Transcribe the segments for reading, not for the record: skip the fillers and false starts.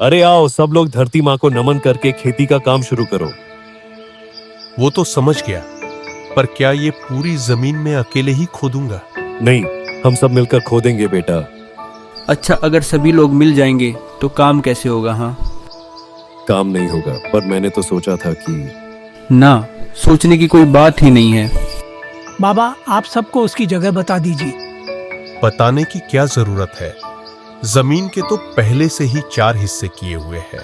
अरे आओ, सब लोग धरती माँ को नमन करके खेती का काम शुरू करो। वो तो समझ गया, पर क्या ये पूरी जमीन में अकेले ही खोदूंगा? नहीं, हम सब मिलकर खोदेंगे बेटा। अच्छा, अगर सभी लोग मिल जाएंगे तो काम कैसे होगा? हाँ काम नहीं होगा, पर मैंने तो सोचा था कि ना, सोचने की कोई बात ही नहीं है। बाबा, आप सबको उसकी जगह बता दीजिए। बताने की क्या जरूरत है? जमीन के तो पहले से ही 4 हिस्से किए हुए हैं।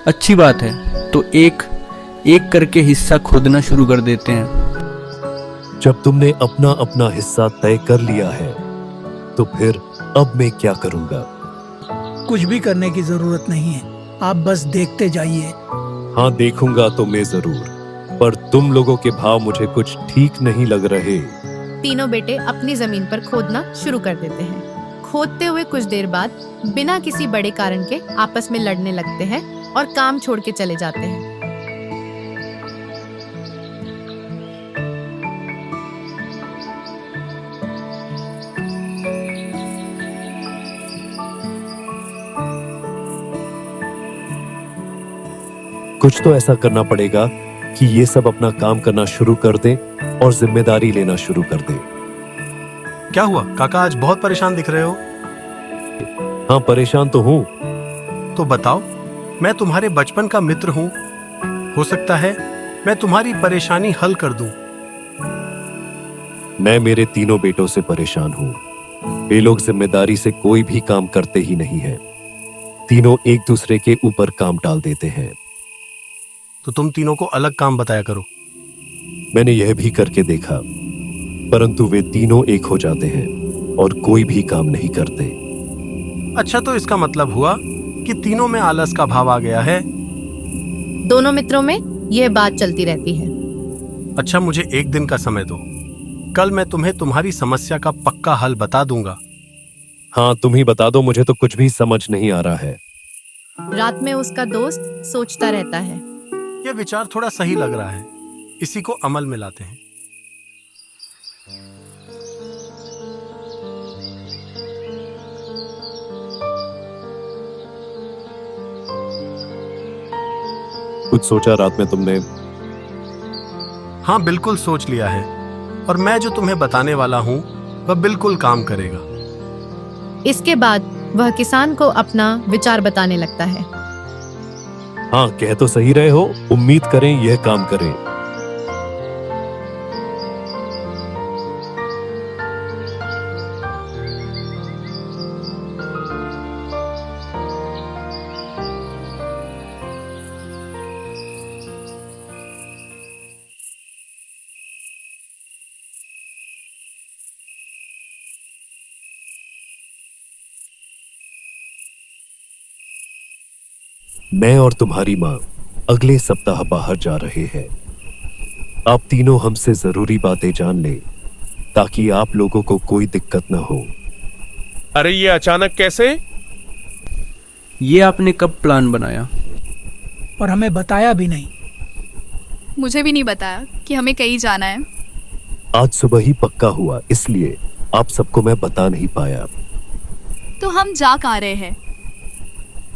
अच्छी बात है, तो एक एक करके हिस्सा खोदना शुरू कर देते हैं। जब तुमने अपना अपना हिस्सा तय कर लिया है तो फिर अब मैं क्या करूंगा? कुछ भी करने की जरूरत नहीं है, आप बस देखते जाइए। हाँ, देखूंगा तो मैं जरूर, पर तुम लोगों के भाव मुझे कुछ ठीक नहीं लग रहे। तीनों बेटे अपनी जमीन पर खोदना शुरू कर देते हैं। खोदते हुए कुछ देर बाद बिना किसी बड़े कारण के आपस में लड़ने लगते हैं और काम छोड़ के चले जाते हैं। कुछ तो ऐसा करना पड़ेगा कि ये सब अपना काम करना शुरू कर दें और जिम्मेदारी लेना शुरू कर दें। क्या हुआ काका, आज बहुत परेशान दिख रहे हो? हाँ, परेशान तो हूँ। तो बताओ, मैं तुम्हारे बचपन का मित्र हूँ, हो सकता है मैं तुम्हारी परेशानी हल कर दूं। मैं मेरे तीनों बेटों से परेशान हूँ। वे लोग जिम्मेदारी से कोई भी काम करते ही नहीं है। तीनों एक दूसरे के ऊपर काम टाल देते हैं। तो तुम तीनों को अलग काम बताया करो। मैंने यह भी करके देखा, परंतु वे तीनों एक हो जाते हैं और कोई भी काम नहीं करते। अच्छा, तो इसका मतलब हुआ कि तीनों में आलस का भाव आ गया है। दोनों मित्रों में यह बात चलती रहती है। अच्छा, मुझे एक दिन का समय दो, कल मैं तुम्हें तुम्हारी समस्या का पक्का हल बता दूंगा। हाँ, तुम ही बता दो, मुझे तो कुछ भी समझ नहीं आ रहा है। रात में उसका दोस्त सोचता रहता है। यह विचार थोड़ा सही लग रहा है, इसी को अमल में लाते हैं। कुछ सोचा रात में तुमने? हाँ, बिल्कुल सोच लिया है, और मैं जो तुम्हें बताने वाला हूँ वह बिल्कुल काम करेगा। इसके बाद वह किसान को अपना विचार बताने लगता है। हाँ, कह तो सही रहे हो, उम्मीद करें यह काम करे। मैं और तुम्हारी माँ अगले सप्ताह बाहर जा रहे हैं। आप तीनों हमसे जरूरी बातें जान लें ताकि आप लोगों को कोई दिक्कत न हो। अरे ये अचानक कैसे? ये आपने कब प्लान बनाया? और हमें बताया भी नहीं। मुझे भी नहीं बताया कि हमें कहीं जाना है। आज सुबह ही पक्का हुआ, इसलिए आप सबको मैं बता नहीं पाया। तो हम जा कहाँ रहे हैं?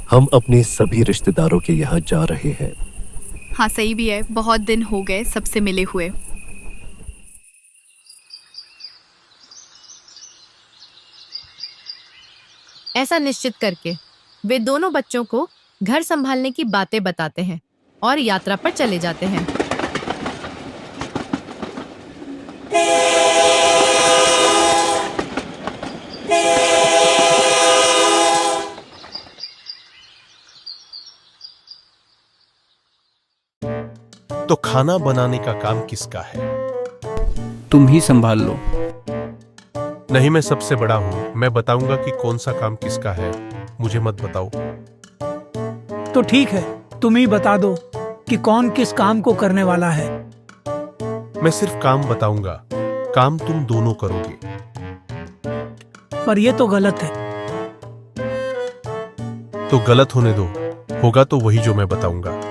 हम अपने सभी रिश्तेदारों के यहाँ जा रहे हैं। हाँ, सही भी है, बहुत दिन हो गए सबसे मिले हुए। ऐसा निश्चित करके वे दोनों बच्चों को घर संभालने की बातें बताते हैं और यात्रा पर चले जाते हैं। तो खाना बनाने का काम किसका है? तुम ही संभाल लो। नहीं, मैं सबसे बड़ा हूं, मैं बताऊंगा कि कौन सा काम किसका है। मुझे मत बताओ। तो ठीक है, तुम ही बता दो कि कौन किस काम को करने वाला है। मैं सिर्फ काम बताऊंगा, काम तुम दोनों करोगे। पर यह तो गलत है। तो गलत होने दो, होगा तो वही जो मैं बताऊंगा।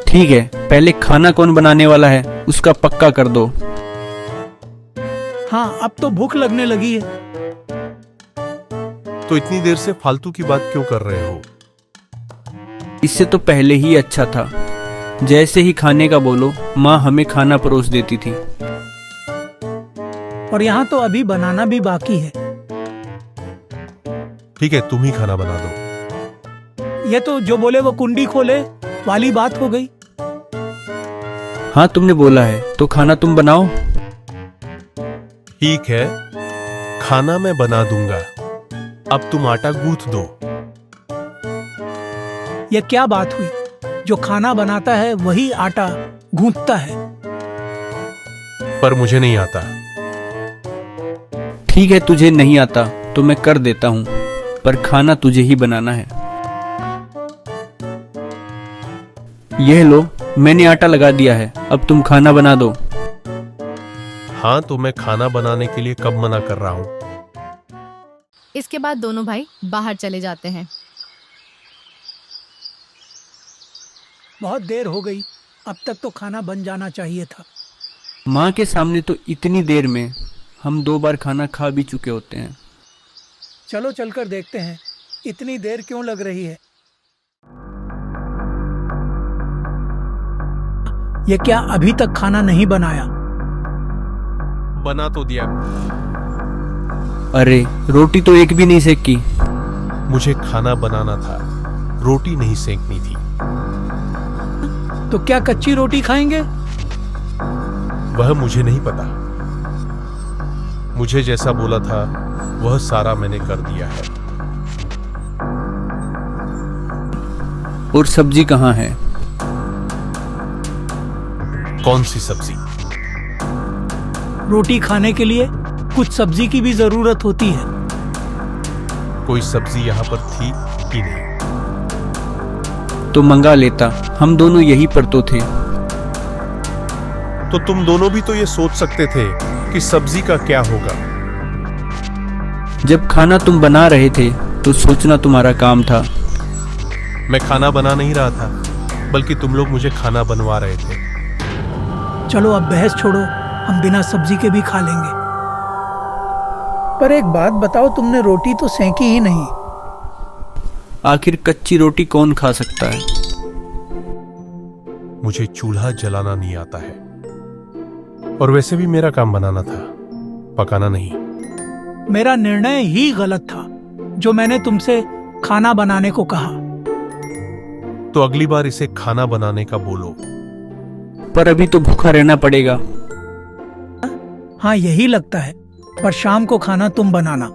ठीक है, पहले खाना कौन बनाने वाला है उसका पक्का कर दो। हाँ, अब तो भूख लगने लगी है। तो इतनी देर से फालतू की बात क्यों कर रहे हो? इससे तो पहले ही अच्छा था। जैसे ही खाने का बोलो, माँ हमें खाना परोस देती थी। और यहाँ तो अभी बनाना भी बाकी है। ठीक है, तुम ही खाना बना दो। ये तो जो बोले वो कुंडी खोले वाली बात हो गई। हाँ, तुमने बोला है तो खाना तुम बनाओ। ठीक है, खाना मैं बना दूंगा। अब तुम आटा गूंथ दो। ये क्या बात हुई? जो खाना बनाता है वही आटा गूंथता है। पर मुझे नहीं आता। ठीक है, तुझे नहीं आता तो मैं कर देता हूँ, पर खाना तुझे ही बनाना है। यह लो, मैंने आटा लगा दिया है, अब तुम खाना बना दो। हाँ, तो मैं खाना बनाने के लिए कब मना कर रहा हूँ? इसके बाद दोनों भाई बाहर चले जाते हैं। बहुत देर हो गई, अब तक तो खाना बन जाना चाहिए था। माँ के सामने तो इतनी देर में हम 2 बार खाना खा भी चुके होते हैं। चलो चलकर देखते हैं इतनी देर क्यों लग रही है। ये क्या अभी तक खाना नहीं बनाया? बना तो दिया। अरे, रोटी तो एक भी नहीं सेकी। मुझे खाना बनाना था, रोटी नहीं सेकनी थी। तो क्या कच्ची रोटी खाएंगे? वह मुझे नहीं पता। मुझे जैसा बोला था वह सारा मैंने कर दिया है। और सब्जी कहाँ है? कौन सी सब्जी? रोटी खाने के लिए कुछ सब्जी की भी जरूरत होती है। कोई सब्जी यहाँ पर थी कि नहीं? तो मंगा लेता, हम दोनों यहीं पर तो थे। तो तुम दोनों भी तो ये सोच सकते थे कि सब्जी का क्या होगा। जब खाना तुम बना रहे थे तो सोचना तुम्हारा काम था। मैं खाना बना नहीं रहा था, बल्कि तुम लोग मुझे खाना बनवा रहे थे। चलो अब बहस छोड़ो, हम बिना सब्जी के भी खा लेंगे। पर एक बात बताओ, तुमने रोटी तो सेंकी ही नहीं। आखिर कच्ची रोटी कौन खा सकता है? मुझे चूल्हा जलाना नहीं आता है, और वैसे भी मेरा काम बनाना था, पकाना नहीं। मेरा निर्णय ही गलत था जो मैंने तुमसे खाना बनाने को कहा। तो अगली बार इसे खाना बनाने का बोलो। पर अभी तो भूखा रहना पड़ेगा। हाँ, यही लगता है, पर शाम को खाना तुम बनाना।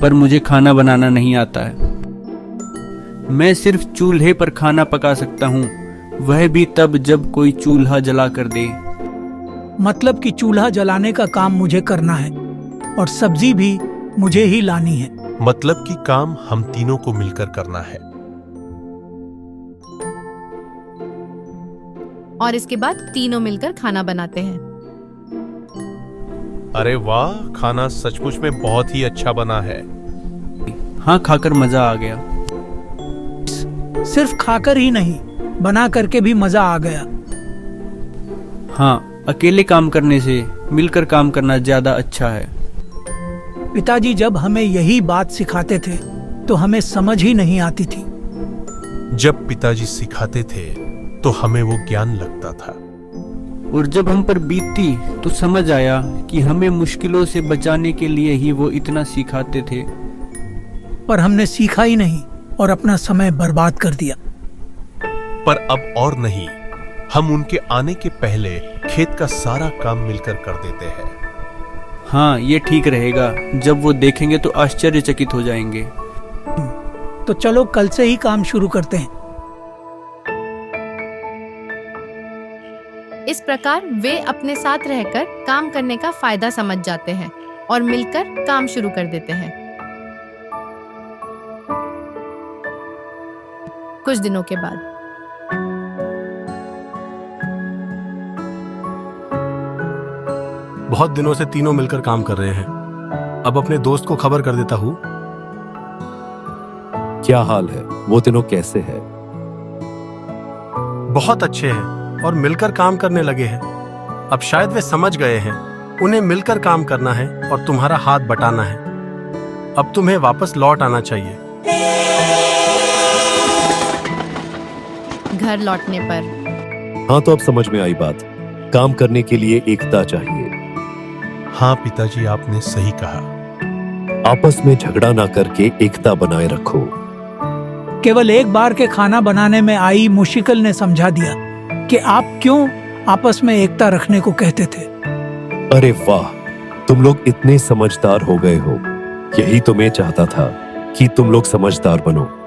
पर मुझे खाना बनाना नहीं आता है। मैं सिर्फ चूल्हे पर खाना पका सकता हूँ, वह भी तब जब कोई चूल्हा जला कर दे। मतलब कि चूल्हा जलाने का काम मुझे करना है और सब्जी भी मुझे ही लानी है। मतलब कि काम हम तीनों को मिलकर करना है। और इसके बाद तीनों मिलकर खाना बनाते हैं। अरे वाह, खाना सचमुच में बहुत ही अच्छा बना है। हाँ, खाकर मजा आ गया। सिर्फ खाकर ही नहीं, बना करके भी मजा आ गया। हाँ, अकेले काम करने से मिलकर काम करना ज्यादा अच्छा है। पिताजी जब हमें यही बात सिखाते थे तो हमें समझ ही नहीं आती थी। जब पिताजी सिखाते थे तो हमें वो ज्ञान लगता था, और जब हम पर बीतती तो समझ आया कि हमें मुश्किलों से बचाने के लिए ही वो इतना सिखाते थे। पर हमने सीखा ही नहीं और अपना समय बर्बाद कर दिया। पर अब और नहीं, हम उनके आने के पहले खेत का सारा काम मिलकर कर देते हैं। हाँ, ये ठीक रहेगा। जब वो देखेंगे तो आश्चर्यचकित हो जाएंगे। तो चलो कल से ही काम शुरू करते हैं। इस प्रकार वे अपने साथ रहकर काम करने का फायदा समझ जाते हैं और मिलकर काम शुरू कर देते हैं। कुछ दिनों के बाद बहुत दिनों से तीनों मिलकर काम कर रहे हैं। अब अपने दोस्त को खबर कर देता हूँ। क्या हाल है? वो दिनों कैसे है? बहुत अच्छे हैं और मिलकर काम करने लगे हैं। अब शायद वे समझ गए हैं, उन्हें मिलकर काम करना है और तुम्हारा हाथ बटाना है। अब तुम्हें वापस लौट आना चाहिए। घर लौटने पर हाँ, तो अब समझ में आई बात। काम करने के लिए एकता चाहिए। हाँ पिताजी, आपने सही कहा। आपस में झगड़ा ना करके एकता बनाए रखो। केवल एक बार के खाना बनाने में आई मुश्किल ने समझा दिया कि आप क्यों आपस में एकता रखने को कहते थे। अरे वाह, तुम लोग इतने समझदार हो गए हो। यही तो मैं चाहता था कि तुम लोग समझदार बनो।